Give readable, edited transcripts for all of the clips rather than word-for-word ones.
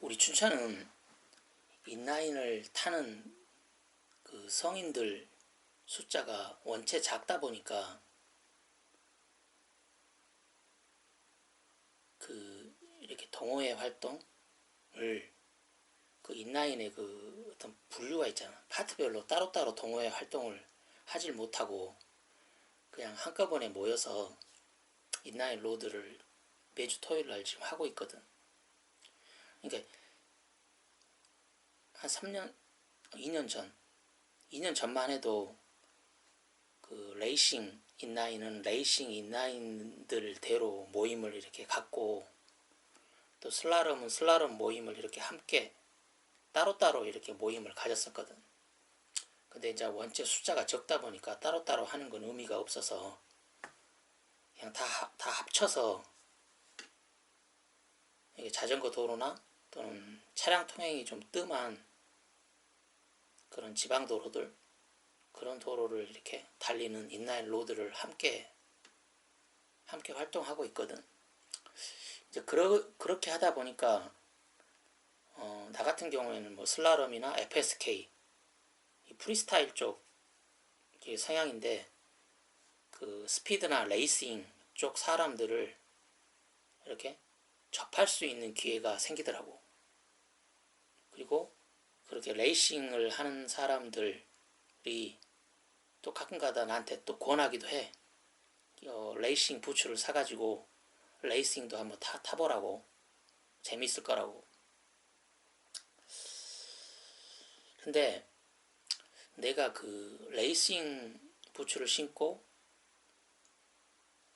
우리 춘천은 인라인을 타는 그 성인들 숫자가 원체 작다 보니까 그 이렇게 동호회 활동을 그 인라인의 그 어떤 분류가 있잖아. 파트별로 따로따로 동호회 활동을 하질 못하고 그냥 한꺼번에 모여서 인라인 로드를 매주 토요일 날 지금 하고 있거든. 그러니까 한 3년, 2년 전, 2년 전만 해도 그 레이싱 인라인은 레이싱 인라인들대로 모임을 이렇게 갖고 또 슬라럼은 슬라럼 모임을 이렇게 함께 따로따로 이렇게 모임을 가졌었거든. 근데 이제 원체 숫자가 적다 보니까 따로따로 하는 건 의미가 없어서 그냥 다 합쳐서 이게 자전거 도로나 또는 차량 통행이 좀 뜸한 그런 지방 도로들, 그런 도로를 이렇게 달리는 인라인 로드를 함께 활동하고 있거든. 이제 그렇게 하다 보니까 나 같은 경우에는 뭐 슬라럼이나 FSK 이 프리스타일 쪽 성향인데 그 스피드나 레이싱 쪽 사람들을 이렇게 접할 수 있는 기회가 생기더라고. 그리고 그렇게 레이싱을 하는 사람들이 또 가끔가다 나한테 또 권하기도 해. 레이싱 부츠를 사가지고 레이싱도 한번 타보라고. 재밌을 거라고. 근데 내가 그 레이싱 부츠를 신고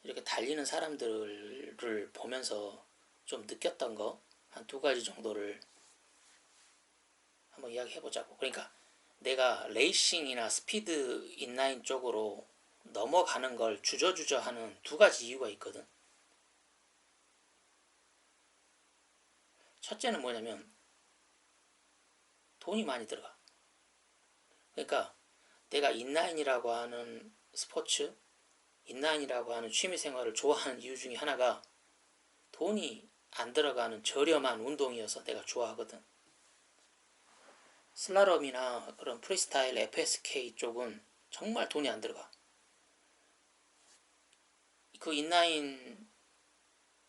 이렇게 달리는 사람들을 보면서 좀 느꼈던 거 한 두 가지 정도를 한번 이야기해보자고. 그러니까 내가 레이싱이나 스피드 인라인 쪽으로 넘어가는 걸 주저주저 하는 두 가지 이유가 있거든. 첫째는 뭐냐면 돈이 많이 들어가. 그러니까 내가 인라인이라고 하는 스포츠, 인라인이라고 하는 취미생활을 좋아하는 이유 중에 하나가 돈이 안 들어가는 저렴한 운동이어서 내가 좋아하거든. 슬라럼이나 그런 프리스타일 FSK 쪽은 정말 돈이 안 들어가. 그 인라인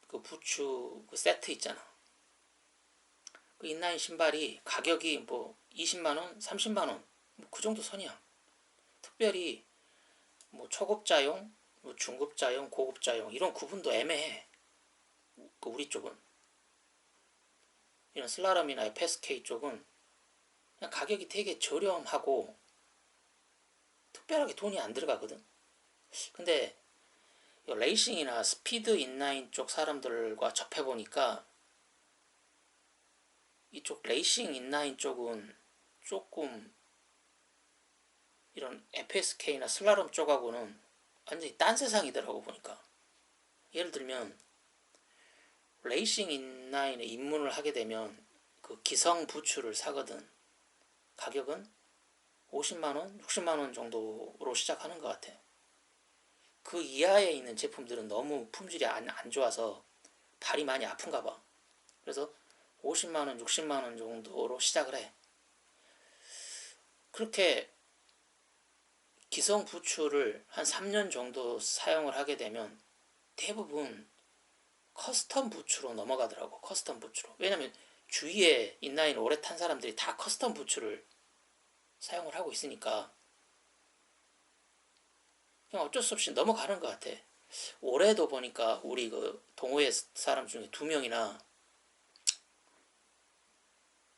그 부츠 그 세트 있잖아. 그 인라인 신발이 가격이 뭐 20만원, 30만원 뭐 그 정도 선이야. 특별히 뭐 초급자용, 뭐 중급자용, 고급자용 이런 구분도 애매해. 그 우리 쪽은. 이런 슬라럼이나 FSK 쪽은 그냥 가격이 되게 저렴하고 특별하게 돈이 안 들어가거든. 근데 레이싱이나 스피드 인라인 쪽 사람들과 접해보니까 이쪽 레이싱 인라인 쪽은 조금 이런 FSK나 슬라럼 쪽하고는 완전히 딴 세상이더라고 보니까. 예를 들면 레이싱 인라인에 입문을 하게 되면 그 기성 부츠를 사거든. 가격은 50만원, 60만원 정도로 시작하는 것 같아. 그 이하에 있는 제품들은 너무 품질이 안 좋아서 발이 많이 아픈가 봐. 그래서 50만원, 60만원 정도로 시작을 해. 그렇게 기성 부츠를 한 3년 정도 사용을 하게 되면 대부분 커스텀 부츠로 넘어가더라고. 커스텀 부츠로. 왜냐면 주위에 인라인 오래 탄 사람들이 다 커스텀 부츠를 사용을 하고 있으니까 그냥 어쩔 수 없이 넘어가는 것 같아. 올해도 보니까 우리 그 동호회 사람 중에 2명이나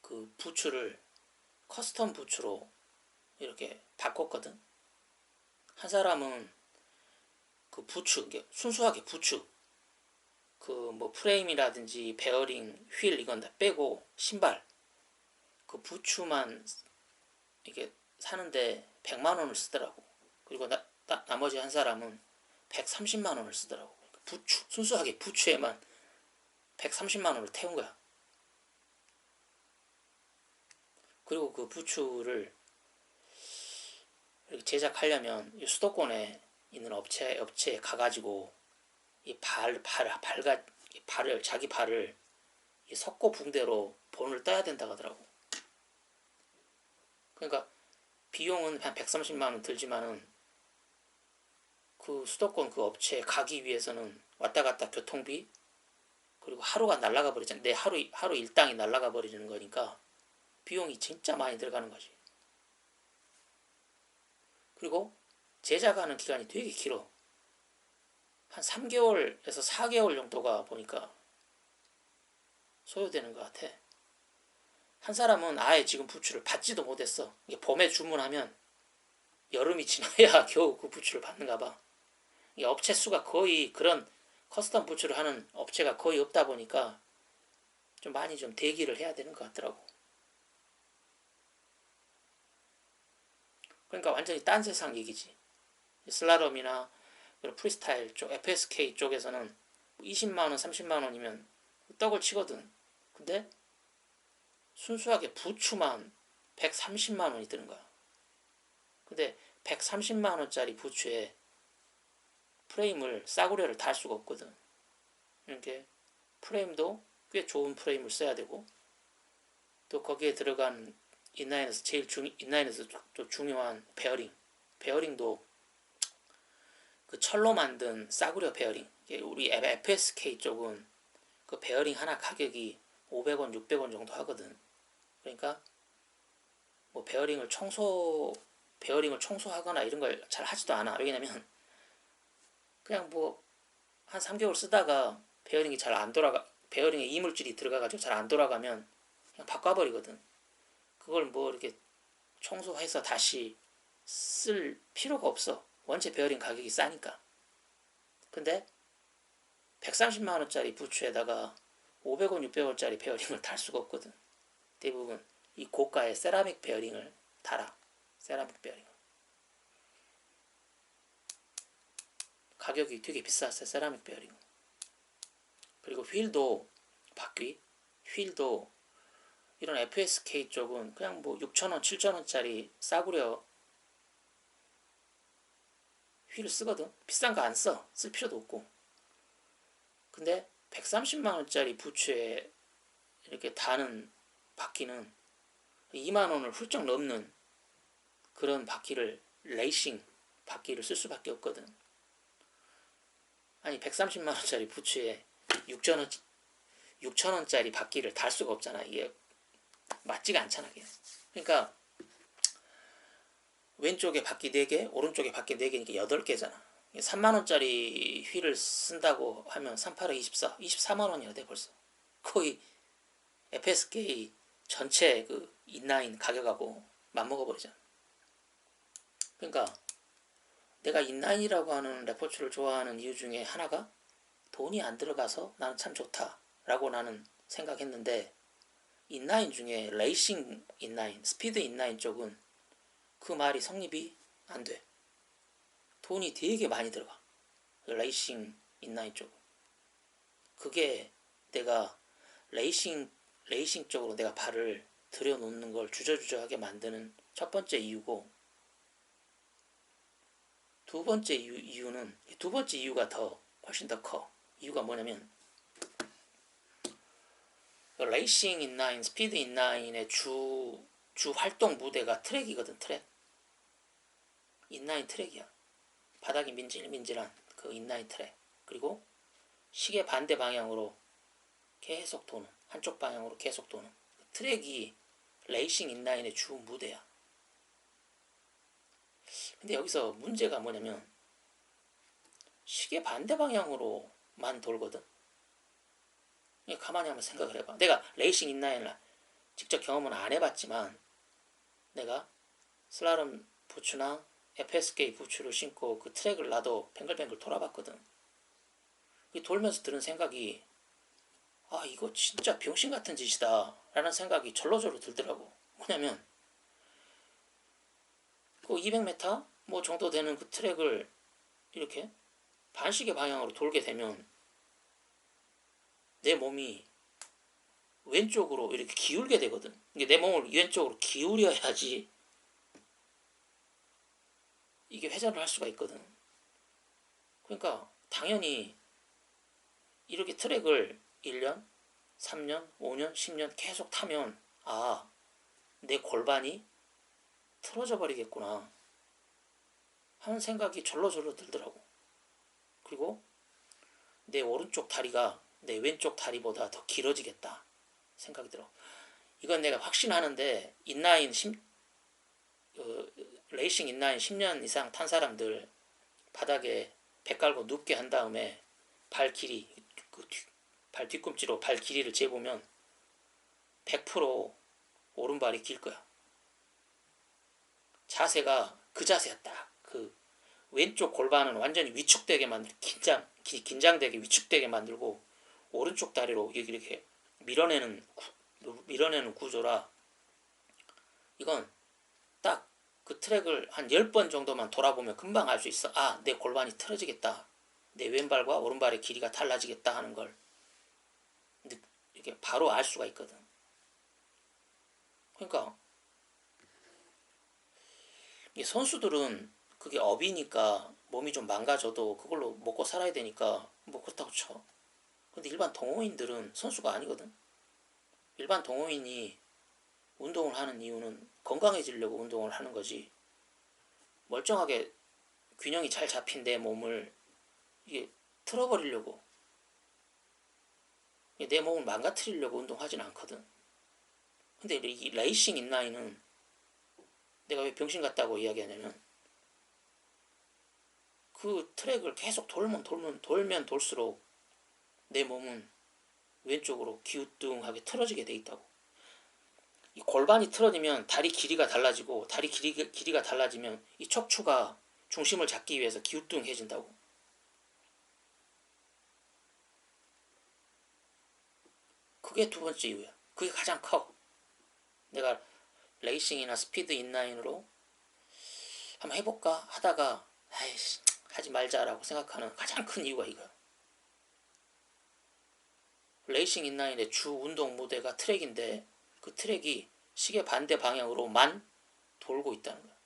그 부츠를 커스텀 부츠로 이렇게 바꿨거든. 한 사람은 그 부츠, 순수하게 부츠, 그 뭐 프레임이라든지 베어링, 휠 이건 다 빼고 신발, 그 부츠만 이게 사는데 100만 원을 쓰더라고. 그리고 나머지 한 사람은 130만 원을 쓰더라고. 부츠, 순수하게 부츠에만 130만 원을 태운 거야. 그리고 그 부츠를 이렇게 제작하려면 수도권에 있는 업체에 가가지고 이 발을 자기 발을 이 석고 붕대로 본을 떠야 된다고 하더라고. 그러니까 비용은 한 130만원 들지만은 그 수도권 그 업체에 가기 위해서는 왔다 갔다 교통비 그리고 하루가 날아가 버리잖아. 내 하루 일당이 날아가 버리는 거니까 비용이 진짜 많이 들어가는 거지. 그리고 제작하는 기간이 되게 길어. 한 3개월에서 4개월 정도가 보니까 소요되는 것 같아. 한 사람은 아예 지금 부츠를 받지도 못했어. 이게 봄에 주문하면 여름이 지나야 겨우 그 부츠를 받는가 봐. 이 업체 수가 거의 그런 커스텀 부츠를 하는 업체가 거의 없다 보니까 좀 많이 좀 대기를 해야 되는 것 같더라고. 그러니까 완전히 딴 세상 얘기지. 슬라롬이나 프리스타일 쪽, FSK 쪽에서는 20만원, 30만원이면 떡을 치거든. 근데 순수하게 부츠만 130만원이 드는 거야. 근데 130만원짜리 부츠에 프레임을 싸구려를 달 수가 없거든. 이렇게 프레임도 꽤 좋은 프레임을 써야 되고 또 거기에 들어간 인라인에서 인라인에서 좀 중요한 베어링도 그 철로 만든 싸구려 베어링. 우리 FSK 쪽은 그 베어링 하나 가격이 500원, 600원 정도 하거든. 그러니까 뭐 베어링을 청소하거나 이런 걸 잘 하지도 않아. 왜냐면 그냥 뭐 한 3개월 쓰다가 베어링이 잘 안 돌아가, 베어링에 이물질이 들어가가지고 잘 안 돌아가면 그냥 바꿔버리거든. 그걸 뭐 이렇게 청소해서 다시 쓸 필요가 없어. 원체 베어링 가격이 싸니까. 근데 130만원짜리 부츠에다가 500원, 600원짜리 베어링을 달 수가 없거든. 대부분 이 고가의 세라믹 베어링을 달아. 세라믹 베어링. 가격이 되게 비쌌어요. 세라믹 베어링. 그리고 휠도 바퀴, 휠도 이런 FSK 쪽은 그냥 뭐 6,000원, 7,000원짜리 싸구려 휠을 쓰거든. 비싼 거 안 써. 쓸 필요도 없고. 근데 130만원짜리 부츠에 이렇게 다는 바퀴는 2만원을 훌쩍 넘는 그런 바퀴를, 레이싱 바퀴를 쓸 수밖에 없거든. 아니 130만원짜리 부츠에 6천원짜리 바퀴를 달 수가 없잖아. 이게 맞지가 않잖아. 이게. 그러니까 왼쪽에 바퀴 4개, 오른쪽에 바퀴 4개니까 8개잖아. 3만원짜리 휠을 쓴다고 하면 38에 24, 24만원이야 돼 벌써. 거의 FSK 전체 그 인라인 가격하고 맞먹어버리잖아. 그러니까 내가 인라인이라고 하는 레포츠를 좋아하는 이유 중에 하나가 돈이 안 들어가서 나는 참 좋다라고 나는 생각했는데, 인라인 중에 레이싱 인라인, 스피드 인라인 쪽은 그 말이 성립이 안 돼. 돈이 되게 많이 들어가. 레이싱 인라인 쪽은. 그게 내가 레이싱 쪽으로 내가 발을 들여놓는 걸 주저주저하게 만드는 첫 번째 이유고, 두 번째 이유가 훨씬 더 커. 이유가 뭐냐면 레이싱 인라인, 스피드 인라인의 주 활동 무대가 트랙이거든. 트랙. 인라인 트랙이야. 바닥이 민질민질한 그 인라인 트랙. 그리고 시계 반대 방향으로 계속 도는, 한쪽 방향으로 계속 도는 트랙이 레이싱 인라인의 주 무대야. 근데 여기서 문제가 뭐냐면 시계 반대 방향으로만 돌거든. 가만히 한번 생각을 해봐. 내가 레이싱 인라인을 직접 경험은 안 해봤지만 내가 슬라롬 부츠나 FSK 부츠를 신고 그 트랙을 나도 뱅글뱅글 돌아봤거든. 돌면서 드는 생각이, 아 이거 진짜 병신 같은 짓이다 라는 생각이 절로절로 들더라고. 뭐냐면 그 200m 뭐 정도 되는 그 트랙을 이렇게 반시계 방향으로 돌게 되면 내 몸이 왼쪽으로 이렇게 기울게 되거든. 내 몸을 왼쪽으로 기울여야지 이게 회전을 할 수가 있거든. 그러니까 당연히 이렇게 트랙을 1년, 3년, 5년, 10년 계속 타면 아, 내 골반이 틀어져 버리겠구나 하는 생각이 절로절로 들더라고. 그리고 내 오른쪽 다리가 내 왼쪽 다리보다 더 길어지겠다 생각이 들어. 이건 내가 확신하는데 레이싱 인라인 10년 이상 탄 사람들 바닥에 배 깔고 눕게 한 다음에 발 길이 발 뒤꿈치로 발 길이를 재보면 100% 오른발이 길 거야. 자세가 그 자세야 딱. 그 왼쪽 골반은 완전히 위축되게 만들고 긴장되게 위축되게 만들고 오른쪽 다리로 이렇게 밀어내는 구조라 이건 딱 그 트랙을 한 10번 정도만 돌아보면 금방 알 수 있어. 아, 내 골반이 틀어지겠다. 내 왼발과 오른발의 길이가 달라지겠다 하는 걸 이렇게 바로 알 수가 있거든. 그러니까 선수들은 그게 업이니까 몸이 좀 망가져도 그걸로 먹고 살아야 되니까 뭐 그렇다고 쳐. 근데 일반 동호인들은 선수가 아니거든. 일반 동호인이 운동을 하는 이유는 건강해지려고 운동을 하는 거지. 멀쩡하게 균형이 잘 잡힌 내 몸을 이게 틀어버리려고 내 몸을 망가뜨리려고 운동하지는 않거든. 근데 이 레이싱 인라인은 내가 왜 병신 같다고 이야기하냐면 그 트랙을 계속 돌면 돌수록 내 몸은 왼쪽으로 기우뚱하게 틀어지게 돼 있다고. 이 골반이 틀어지면 다리 길이가 달라지고 다리 길이가 달라지면 이 척추가 중심을 잡기 위해서 기우뚱해진다고. 그게 두 번째 이유야. 그게 가장 커. 내가 레이싱이나 스피드 인라인으로 한번 해볼까 하다가 아이씨 하지 말자라고 생각하는 가장 큰 이유가 이거야. 레이싱 인라인의 주 운동 무대가 트랙인데 그 트랙이 시계 반대 방향으로만 돌고 있다는 거야.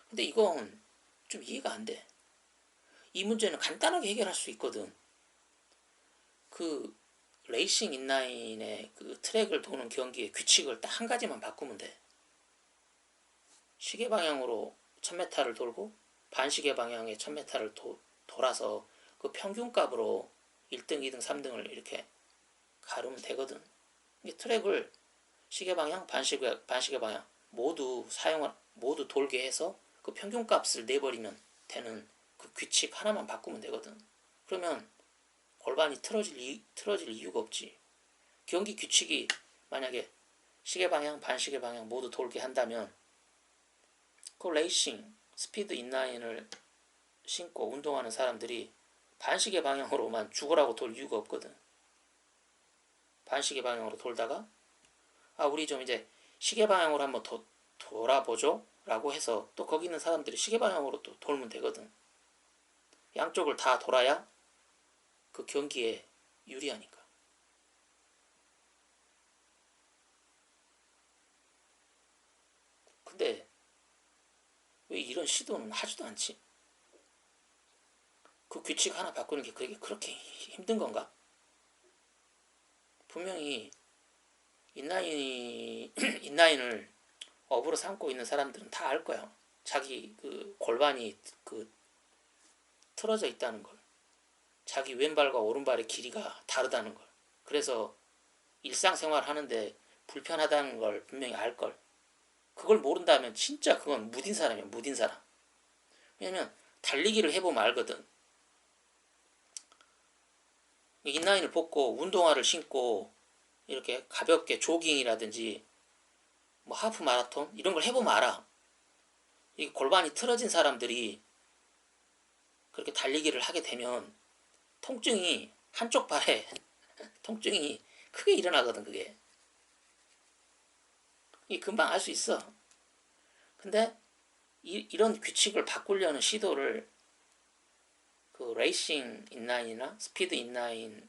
근데 이건 좀 이해가 안 돼. 이 문제는 간단하게 해결할 수 있거든. 그 레이싱 인라인의 그 트랙을 도는 경기의 규칙을 딱 한 가지만 바꾸면 돼. 시계 방향으로 1000m를 돌고 반시계 방향에 1000m를 돌아서 그 평균값으로 1등, 2등, 3등을 이렇게 가르면 되거든. 이 트랙을 시계 방향, 반시계 방향 모두 돌게 해서 그 평균값을 내버리면 되는 그 규칙 하나만 바꾸면 되거든. 그러면 골반이 틀어질 이유가 없지. 경기 규칙이 만약에 시계 방향, 반시계 방향 모두 돌게 한다면 그 레이싱, 스피드 인라인을 신고 운동하는 사람들이 반시계 방향으로만 죽으라고 돌 이유가 없거든. 반시계 방향으로 돌다가 우리 좀 이제 시계 방향으로 한번 더 돌아보죠 라고 해서 또 거기 있는 사람들이 시계 방향으로 또 돌면 되거든. 양쪽을 다 돌아야 그 경기에 유리하니까. 근데 왜 이런 시도는 하지도 않지? 그 규칙 하나 바꾸는 게 그렇게 힘든 건가? 분명히 인라인을 업으로 삼고 있는 사람들은 다 알 거야. 자기 그 골반이 그 틀어져 있다는 걸. 자기 왼발과 오른발의 길이가 다르다는 걸. 그래서 일상생활 하는데 불편하다는 걸 분명히 알걸. 그걸 모른다면 진짜 그건 무딘 사람이야. 무딘 사람. 왜냐면 달리기를 해보면 알거든. 인라인을 벗고 운동화를 신고 이렇게 가볍게 조깅이라든지 뭐 하프 마라톤 이런 걸 해보면 알아. 이 골반이 틀어진 사람들이 그렇게 달리기를 하게 되면 통증이 한쪽 발에 통증이 크게 일어나거든. 그게 금방 알 수 있어. 근데 이런 규칙을 바꾸려는 시도를 그 레이싱 인라인이나 스피드 인라인을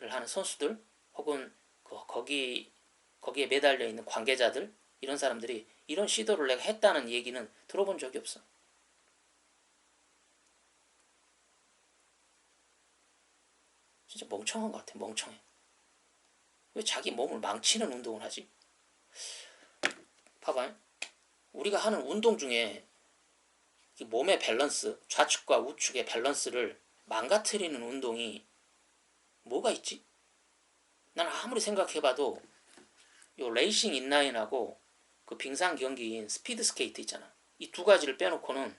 하는 선수들 혹은 거기에 매달려 있는 관계자들 이런 사람들이 이런 시도를 내가 했다는 얘기는 들어본 적이 없어. 진짜 멍청한 것 같아. 멍청해. 왜 자기 몸을 망치는 운동을 하지? 봐봐. 우리가 하는 운동 중에 몸의 밸런스, 좌측과 우측의 밸런스를 망가뜨리는 운동이 뭐가 있지? 난 아무리 생각해봐도 요 레이싱 인라인하고 그 빙상 경기인 스피드 스케이트 있잖아. 이 두 가지를 빼놓고는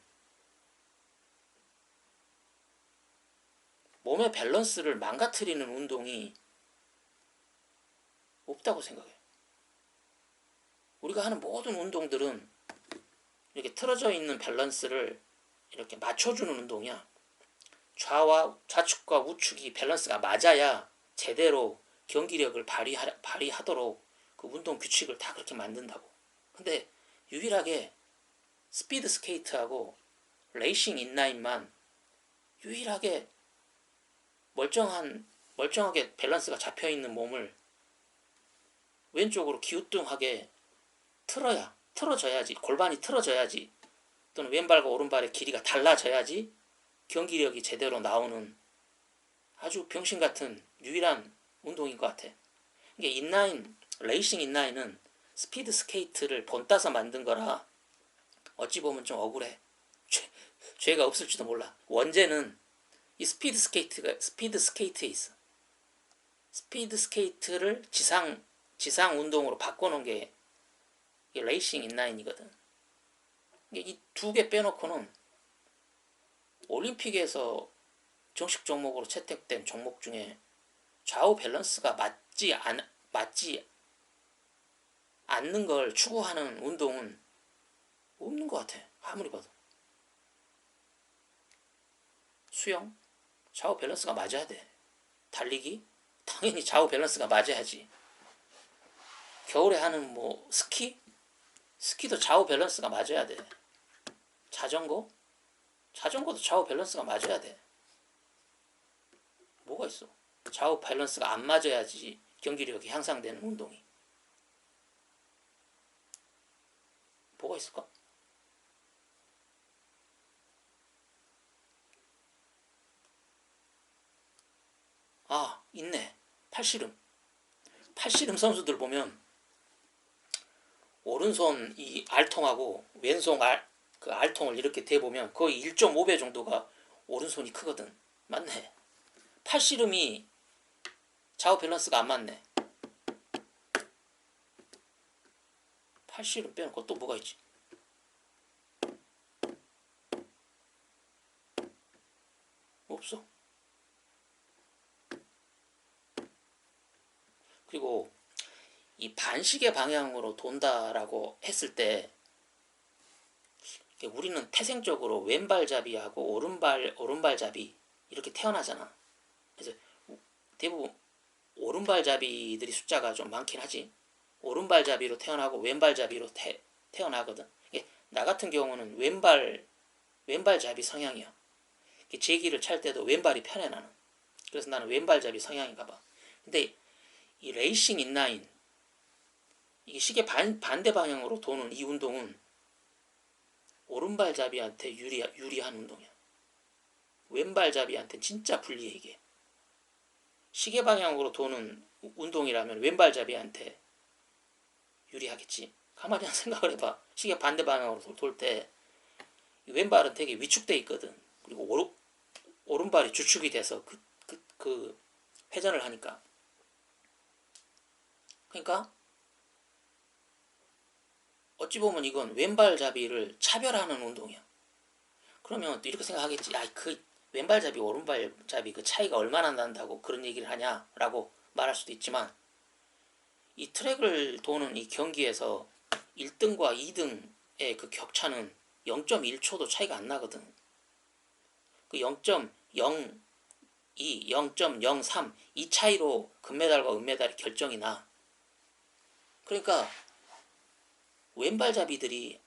몸의 밸런스를 망가뜨리는 운동이 없다고 생각해. 우리가 하는 모든 운동들은 이렇게 틀어져 있는 밸런스를 이렇게 맞춰주는 운동이야. 좌측과 우측이 밸런스가 맞아야 제대로 경기력을 발휘하도록 그 운동 규칙을 다 그렇게 만든다고. 근데 유일하게 스피드 스케이트하고 레이싱 인라인만 유일하게 멀쩡하게 밸런스가 잡혀있는 몸을 왼쪽으로 기우뚱하게 틀어져야지, 골반이 틀어져야지, 또는 왼발과 오른발의 길이가 달라져야지 경기력이 제대로 나오는 아주 병신같은 유일한 운동인 것 같아. 이게 레이싱 인라인은 스피드 스케이트를 본따서 만든 거라 어찌 보면 좀 억울해. 죄가 없을지도 몰라. 원제는 이 스피드 스케이트에 있어. 스피드 스케이트를 지상 운동으로 바꿔놓은 게 레이싱 인라인이거든. 이 두 개 빼놓고는 올림픽에서 정식 종목으로 채택된 종목 중에 좌우 밸런스가 맞지 않는 걸 추구하는 운동은 없는 것 같아. 아무리 봐도. 수영? 좌우 밸런스가 맞아야 돼. 달리기? 당연히 좌우 밸런스가 맞아야지. 겨울에 하는 뭐 스키? 스키도 좌우 밸런스가 맞아야 돼. 자전거? 자전거도 좌우 밸런스가 맞아야 돼. 뭐가 있어? 좌우 밸런스가 안 맞아야지 경기력이 향상되는 운동이. 뭐가 있을까? 아, 있네. 팔씨름. 팔씨름 선수들 보면 오른손 이 알통하고 왼손 그 알통을 이렇게 대보면 거의 1.5배 정도가 오른손이 크거든. 맞네. 팔씨름이 좌우 밸런스가 안 맞네. 팔씨름 빼놓고 또 뭐가 있지? 없어. 그리고 이 반시계 방향으로 돈다라고 했을 때 우리는 태생적으로 왼발잡이하고 오른발잡이 이렇게 태어나잖아. 그래서 대부분 오른발잡이들이 숫자가 좀 많긴 하지. 오른발잡이로 태어나고 왼발잡이로 태어나거든. 나 같은 경우는 왼발잡이 성향이야. 제기를 찰 때도 왼발이 편해 나는. 그래서 나는 왼발잡이 성향인가 봐. 근데 이 레이싱 인라인, 이게 시계 반대 방향으로 도는 이 운동은 오른발잡이한테 유리한 운동이야. 왼발잡이한테 진짜 불리해 이게. 시계 방향으로 도는 운동이라면 왼발잡이한테 유리하겠지. 가만히 한 생각을 해봐. 시계 반대 방향으로 돌 때 왼발은 되게 위축돼 있거든. 그리고 오른발이 주축이 돼서 그 회전을 하니까. 그러니까 어찌 보면 이건 왼발잡이를 차별하는 운동이야. 그러면 또 이렇게 생각하겠지. 그 왼발잡이 오른발잡이 그 차이가 얼마나 난다고 그런 얘기를 하냐라고 말할 수도 있지만, 이 트랙을 도는 이 경기에서 1등과 2등의 그 격차는 0.1초도 차이가 안 나거든. 그 0.02, 0.03 이 차이로 금메달과 은메달이 결정이 나. 그러니까 왼발잡이들이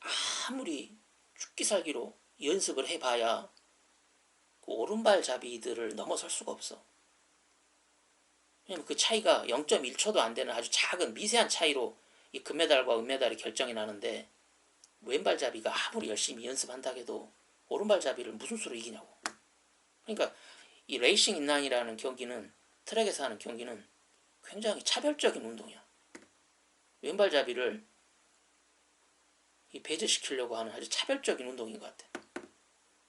아무리 죽기 살기로 연습을 해봐야 그 오른발잡이들을 넘어설 수가 없어. 왜냐면 그 차이가 0.1초도 안 되는 아주 작은 미세한 차이로 이 금메달과 은메달이 결정이 나는데, 왼발잡이가 아무리 열심히 연습한다 해도 오른발잡이를 무슨 수로 이기냐고. 그러니까 이 레이싱 인라인이라는 경기는, 트랙에서 하는 경기는 굉장히 차별적인 운동이야. 왼발잡이를 배제시키려고 하는 아주 차별적인 운동인 것 같아.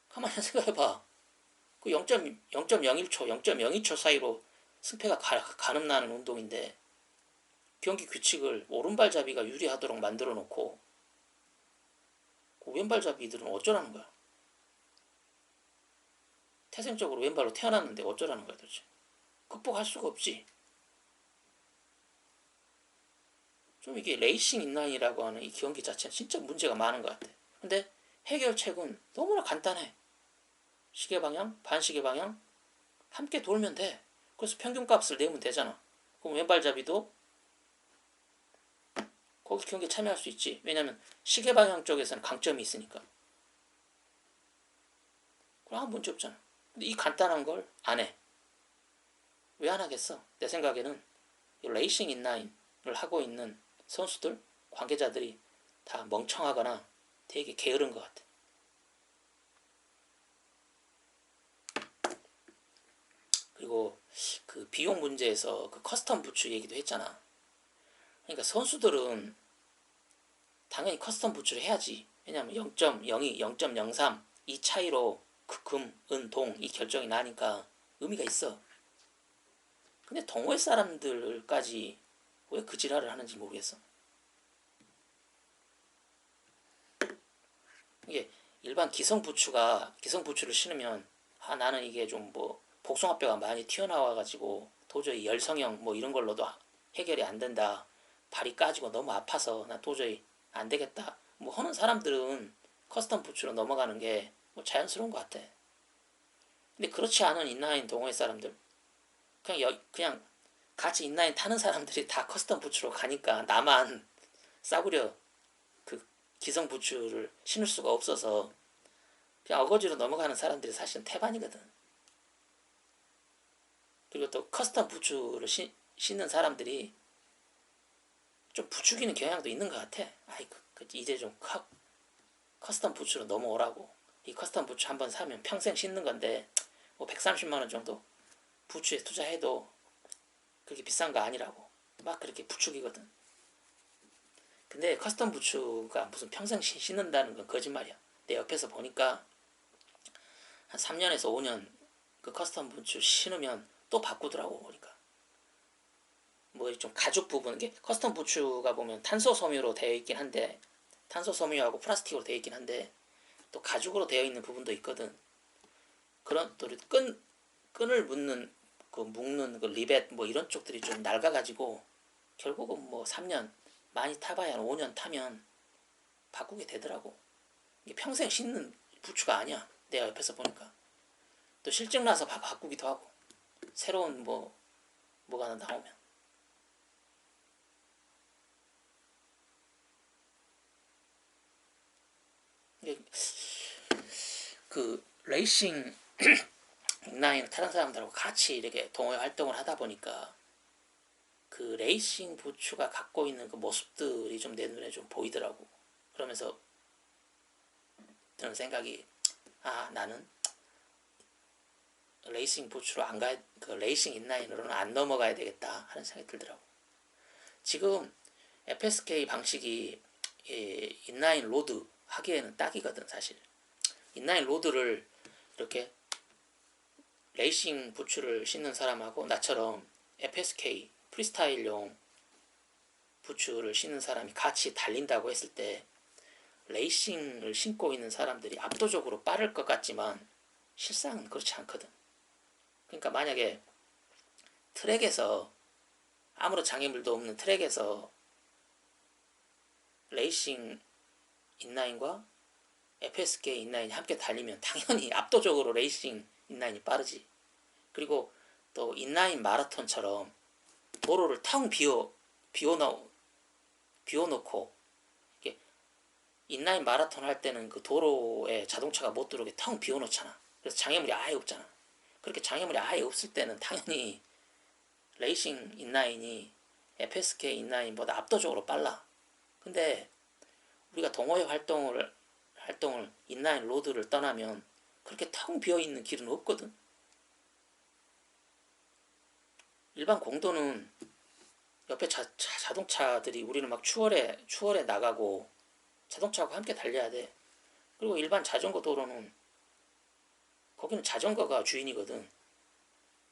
가만히 생각해봐. 그 0.01초, 0.02초 사이로 승패가 가늠나는 운동인데 경기 규칙을 오른발잡이가 유리하도록 만들어 놓고 그 왼발잡이들은 어쩌라는 거야? 태생적으로 왼발로 태어났는데 어쩌라는 거야 도대체? 극복할 수가 없지. 좀 이게 레이싱 인라인이라고 하는 이 경기 자체는 진짜 문제가 많은 것 같아. 근데 해결책은 너무나 간단해. 시계 방향, 반시계 방향 함께 돌면 돼. 그래서 평균값을 내면 되잖아. 그럼 왼발잡이도 거기 경기에 참여할 수 있지. 왜냐면 시계 방향 쪽에서는 강점이 있으니까. 그럼 아무 문제 없잖아. 근데 이 간단한 걸 안 해. 왜 안 하겠어? 내 생각에는 레이싱 인라인을 하고 있는 선수들, 관계자들이 다 멍청하거나 되게 게으른 것 같아. 그리고 그 비용 문제에서 그 커스텀 부츠 얘기도 했잖아. 그러니까 선수들은 당연히 커스텀 부츠를 해야지. 왜냐면 0.02, 0.03 이 차이로 그 금, 은, 동 이 결정이 나니까 의미가 있어. 근데 동호회 사람들까지 왜 그 지랄을 하는지 모르겠어. 이게 일반 기성 부츠를 신으면 나는 이게 좀 뭐 복숭아뼈가 많이 튀어나와가지고 도저히 열성형 뭐 이런 걸로도 해결이 안 된다. 발이 까지고 너무 아파서 나 도저히 안 되겠다. 뭐 하는 사람들은 커스텀 부츠로 넘어가는 게 뭐 자연스러운 것 같아. 근데 그렇지 않은 인라인 동호회 사람들 그냥 같이 인라인 타는 사람들이 다 커스텀 부츠로 가니까 나만 싸구려 그 기성 부츠를 신을 수가 없어서 그냥 어거지로 넘어가는 사람들이 사실은 태반이거든. 그리고 또 커스텀 부츠를 신는 사람들이 좀 부추기는 경향도 있는 것 같아. 이제 좀 커스텀 부츠로 넘어오라고. 이 커스텀 부츠 한번 사면 평생 신는 건데 뭐 130만원 정도 부츠에 투자해도 그렇게 비싼 거 아니라고 막 그렇게 부추기거든. 근데 커스텀 부츠가 무슨 평생 신는다는 건 거짓말이야. 내 옆에서 보니까 한 3년에서 5년 그 커스텀 부츠 신으면 또 바꾸더라고. 보니까 뭐 좀 가죽 부분, 이게 커스텀 부츠가 보면 탄소 섬유로 되어 있긴 한데, 탄소 섬유하고 플라스틱으로 되어 있긴 한데 또 가죽으로 되어 있는 부분도 있거든. 그런 또 끈을 묶는 그 리벳 뭐 이런 쪽들이 좀 낡아가지고 결국은 뭐 3년 많이 타봐야 5년 타면 바꾸게 되더라고. 이게 평생 신는 부츠가 아니야. 내가 옆에서 보니까 또 실증 나서 바꾸기도 하고 새로운 뭐가 나오면. 그 레이싱 인라인 타는 사람들하고 같이 이렇게 동호회 활동을 하다 보니까 그 레이싱 부츠가 갖고 있는 그 모습들이 좀 내 눈에 좀 보이더라고. 그러면서 드는 생각이, 나는 레이싱 부츠로 그 레이싱 인라인으로는 안 넘어가야 되겠다 하는 생각이 들더라고. 지금 FSK 방식이 인라인 로드 하기에는 딱이거든 사실. 인라인 로드를 이렇게 레이싱 부츠를 신는 사람하고 나처럼 FSK 프리스타일용 부츠를 신는 사람이 같이 달린다고 했을 때 레이싱을 신고 있는 사람들이 압도적으로 빠를 것 같지만 실상은 그렇지 않거든. 그러니까 만약에 트랙에서 아무런 장애물도 없는 트랙에서 레이싱 인라인과 FSK 인라인이 함께 달리면 당연히 압도적으로 레이싱 인라인이 빠르지. 그리고 또 인라인 마라톤처럼 도로를 텅 비워놓고 인라인 마라톤 할 때는 그 도로에 자동차가 못 들어오게 텅 비워놓잖아. 그래서 장애물이 아예 없잖아. 그렇게 장애물이 아예 없을 때는 당연히 레이싱 인라인이 FSK 인라인보다 압도적으로 빨라. 근데 우리가 동호회 활동을 인라인 로드를 떠나면 그렇게 텅 비어있는 길은 없거든. 일반 공도는 옆에 자동차들이 우리는 막 추월에 나가고 자동차하고 함께 달려야 돼. 그리고 일반 자전거 도로는 거기는 자전거가 주인이거든.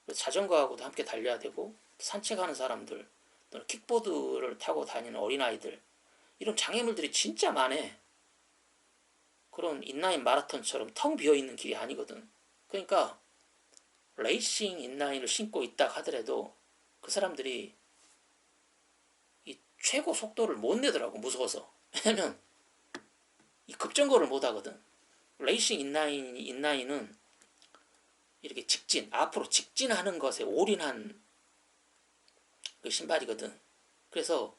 그래서 자전거하고도 함께 달려야 되고 산책하는 사람들 또는 킥보드를 타고 다니는 어린아이들 이런 장애물들이 진짜 많아. 그런 인라인 마라톤처럼 텅 비어있는 길이 아니거든. 그러니까 레이싱 인라인을 신고 있다 하더라도 그 사람들이 이 최고 속도를 못 내더라고, 무서워서. 왜냐면 이 급정거를 못 하거든. 레이싱 인라인은 이렇게 앞으로 직진하는 것에 올인한 그 신발이거든. 그래서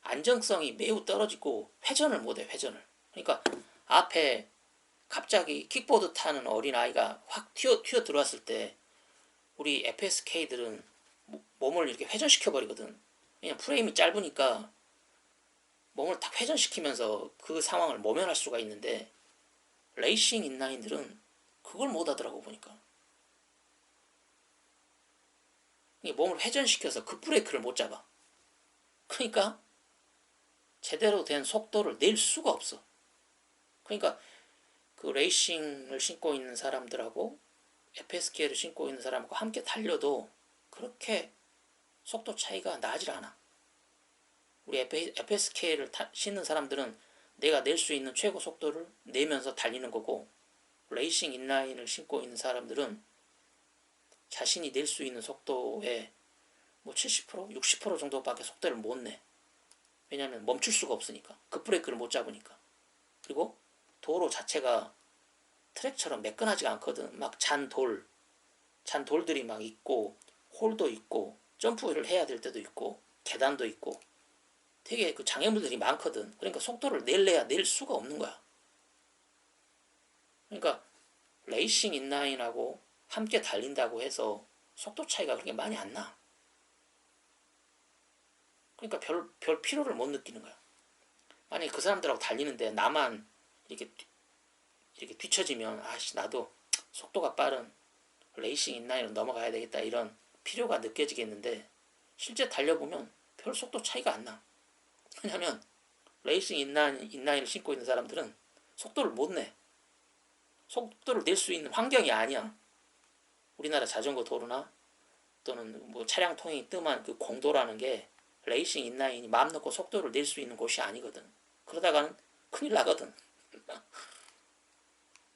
안정성이 매우 떨어지고 회전을 못해, 회전을. 그러니까 앞에 갑자기 킥보드 타는 어린아이가 확 튀어 들어왔을 때 우리 FSK들은 몸을 이렇게 회전시켜버리거든. 왜냐면 프레임이 짧으니까 몸을 딱 회전시키면서 그 상황을 모면할 수가 있는데 레이싱 인라인들은 그걸 못하더라고 보니까. 몸을 회전시켜서 급브레이크를 못 잡아. 그러니까 제대로 된 속도를 낼 수가 없어. 그러니까 그 레이싱을 신고 있는 사람들하고 FSK를 신고 있는 사람하고 함께 달려도 그렇게 속도 차이가 나질 않아. 우리 FSK를 신는 사람들은 내가 낼 수 있는 최고 속도를 내면서 달리는 거고, 레이싱 인라인을 신고 있는 사람들은 자신이 낼 수 있는 속도의 뭐 70%, 60% 정도밖에 속도를 못 내. 왜냐하면 멈출 수가 없으니까. 급브레이크를 못 잡으니까. 그리고 도로 자체가 트랙처럼 매끈하지가 않거든. 막 잔돌들이 막 있고, 홀도 있고, 점프를 해야 될 때도 있고, 계단도 있고, 되게 그 장애물들이 많거든. 그러니까 속도를 낼래야 낼 수가 없는 거야. 그러니까 레이싱 인라인하고 함께 달린다고 해서 속도 차이가 그렇게 많이 안 나. 그러니까 별 피로를 못 느끼는 거야. 만약에 그 사람들하고 달리는데 나만 이렇게 뒤처지면 아씨 나도 속도가 빠른 레이싱 인라인으로 넘어가야 되겠다 이런 필요가 느껴지겠는데 실제 달려보면 별 속도 차이가 안 나. 왜냐면 레이싱 인라인을 신고 있는 사람들은 속도를 못 내. 속도를 낼 수 있는 환경이 아니야. 우리나라 자전거 도로나 또는 뭐 차량 통행이 뜸한 그 공도라는 게 레이싱 인라인이 마음 놓고 속도를 낼 수 있는 곳이 아니거든. 그러다가는 큰일 나거든.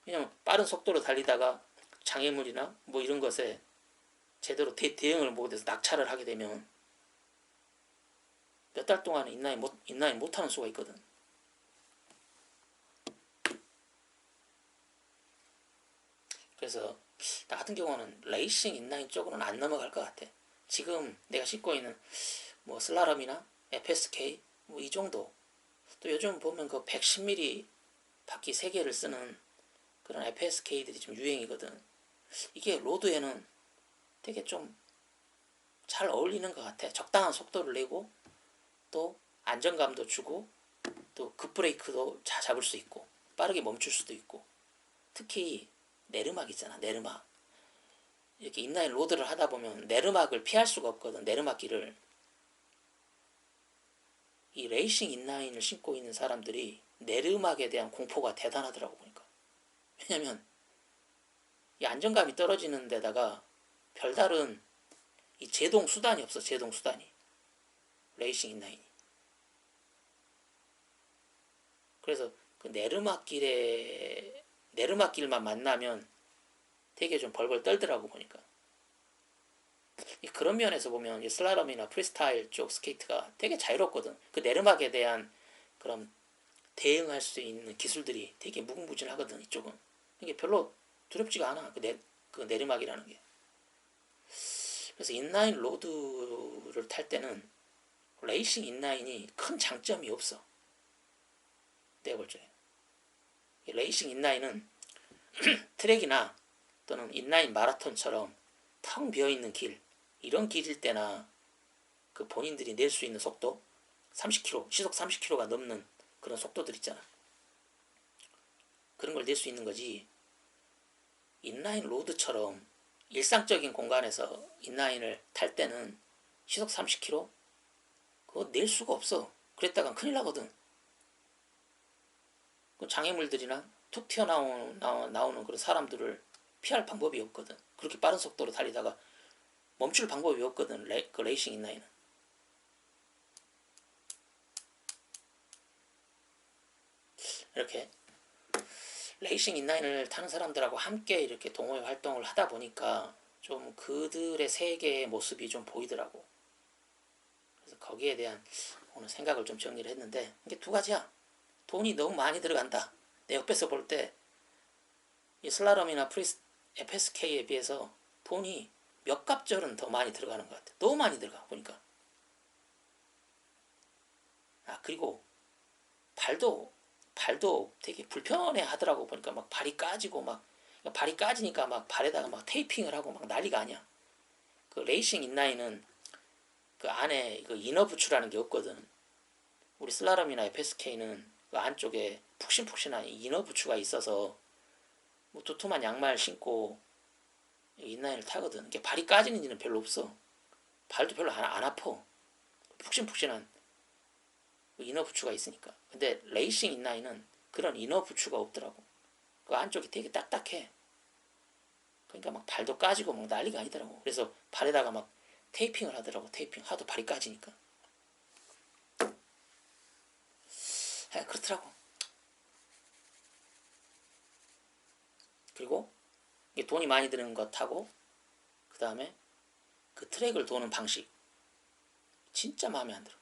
왜냐면 빠른 속도로 달리다가 장애물이나 뭐 이런 것에 제대로 대응을 못해서 낙차를 하게 되면 몇 달 동안은 인라인 못하는 수가 있거든. 그래서 나 같은 경우는 레이싱 인라인 쪽으로는 안 넘어갈 것 같아. 지금 내가 신고 있는 뭐 슬라럼이나 FSK 뭐 이 정도. 또 요즘 보면 그 110mm 바퀴 3개를 쓰는 그런 FSK들이 좀 유행이거든. 이게 로드에는 되게 좀 잘 어울리는 것 같아. 적당한 속도를 내고 또 안정감도 주고 또 급브레이크도 잘 잡을 수 있고 빠르게 멈출 수도 있고 특히 내르막 있잖아. 내르막 이렇게 인라인 로드를 하다 보면 내르막을 피할 수가 없거든. 내르막길을 이 레이싱 인라인을 신고 있는 사람들이 내르막에 대한 공포가 대단하더라고 보니까. 왜냐면 이 안정감이 떨어지는 데다가 별다른 이 제동 수단이 없어. 제동 수단이 레이싱 인라인이. 그래서 그 내르막길만 만나면 되게 좀 벌벌 떨더라고 보니까. 그런 면에서 보면 이 슬라럼이나 프리스타일 쪽 스케이트가 되게 자유롭거든. 그 내르막에 대한 그런 대응할 수 있는 기술들이 되게 무궁무진하거든. 이쪽은 이게 별로 두렵지가 않아. 그 내리막이라는 게. 그래서 인라인 로드를 탈 때는 레이싱 인라인이 큰 장점이 없어. 내가 볼 적에. 레이싱 인라인은 트랙이나 또는 인라인 마라톤처럼 텅 비어있는 길, 이런 길일 때나 그 본인들이 낼 수 있는 속도 30km, 시속 30km가 넘는 그런 속도들 있잖아. 그런 걸 낼 수 있는 거지. 인라인 로드처럼 일상적인 공간에서 인라인을 탈 때는 시속 30km, 그거 낼 수가 없어. 그랬다간 큰일 나거든. 그 장애물들이나 툭 튀어나오는 그런 사람들을 피할 방법이 없거든. 그렇게 빠른 속도로 달리다가 멈출 방법이 없거든. 그 레이싱 인라인은. 이렇게 레이싱 인라인을 타는 사람들하고 함께 이렇게 동호회 활동을 하다 보니까 좀 그들의 세계의 모습이 좀 보이더라고. 그래서 거기에 대한 오늘 생각을 좀 정리를 했는데, 이게 두 가지야. 돈이 너무 많이 들어간다. 내 옆에서 볼 때 이 슬라롬이나 FSK에 비해서 돈이 몇 갑절은 더 많이 들어가는 것 같아. 너무 많이 들어가 보니까. 그리고 발도 되게 불편해 하더라고. 보니까 막 발이 까지고 막 발이 까지니까 막 발에다가 막 테이핑을 하고 막 난리가 아니야. 그 레이싱 인라인은 그 안에 그 이너 부츠라는 게 없거든. 우리 슬라롬이나 FSK는 그 안쪽에 푹신푹신한 이너 부츠가 있어서 뭐 두툼한 양말 신고 인라인을 타거든. 이게 발이 까지는 일은 별로 없어. 발도 별로 안 아파. 푹신푹신한 이너 부츠가 있으니까. 근데 레이싱 인라인은 그런 이너 부츠가 없더라고. 그 안쪽이 되게 딱딱해. 그러니까 막 발도 까지고 막 난리가 아니더라고. 그래서 발에다가 막 테이핑을 하더라고. 테이핑 하도 발이 까지니까. 그렇더라고. 그리고 이게 돈이 많이 드는 것하고 그 다음에 그 트랙을 도는 방식 진짜 마음에 안 들어.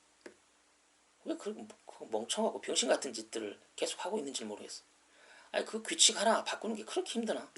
왜 그 멍청하고 병신 같은 짓들을 계속 하고 있는지 모르겠어. 그 규칙 하나 바꾸는 게 그렇게 힘드나?